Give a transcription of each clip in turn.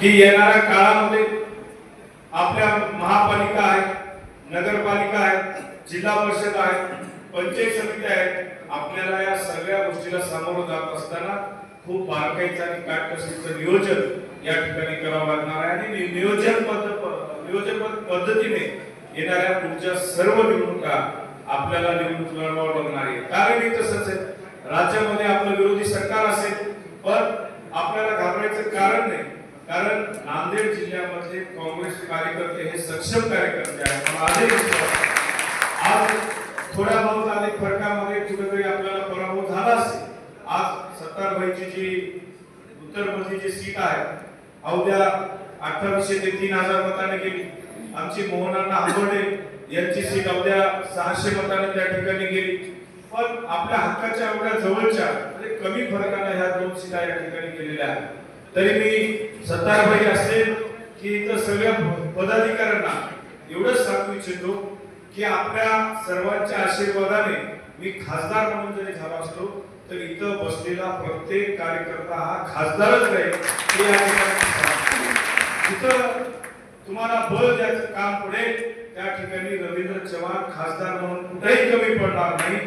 की येणाऱ्या काळामध्ये आपल्या महापालिका आहेत, नगरपालिका आहेत, जिल्हा परिषद आहेत, पंचायत समिती आहेत, आपल्याला या सगळ्या गोष्टीला सामोरं जात असताना खूप बारकाईचं आणि काटकसरीचं नियोजन या ठिकाणी करावं लागणार आहे आणि नियोजन पद्धतीने येणाऱ्या पुढच्या सर्व निवडणुका आपल्याला निवडणूक लढवावं लागणार आहे। कारण तसंच आहे, राज्यामध्ये आपलं विरोधी सरकार असेल पण आपल्याला घाबरायचं कारण नाही, कारण नांदेड जिल्ह्यामध्ये काँग्रेस कार्यकर्ते हे सक्षम कार्यकर्ते आहेत। आज थोड्या बहुत अनेक फरकामध्ये कुठेतरी आपल्याला पराभव झाला असेल। आज सत्तारभाईची जी उत्तरमधली जी सीट आहे अवघ्या 2800 ते 3000 मताने गेली। आमची मोहनांना आंबोडे यांची सीट अवघ्या 600 मताने त्या ठिकाणी गेली। पण आपल्या हक्काच्या एवढ्या जवळच्या म्हणजे कमी फरकाने ह्या 2 सीटा या ठिकाणी गेलेल्या आहेत। तरी मी सत्तारभाई असेल की इतर सगळ्या पदाधिकाऱ्यांना एवढंच सांगू इच्छितो की आपल्या सर्वांच्या आशीर्वादाने मी खासदार म्हणून जरी झालो असतो तर इथं बसलेला प्रत्येक कार्यकर्ता हा खासदारच राहील। इथं तुम्हाला बळ द्यायचं काम पडेल त्या ठिकाणी रवींद्र चव्हाण खासदार म्हणून कुठेही कमी पडणार नाही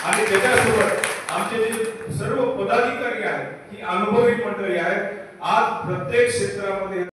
आणि त्याच्यासोबत आमचे जे सर्व पदाधिकारी आहेत ही अनुभवी मंडळी आहेत। आज प्रत्येक क्षेत्रामध्ये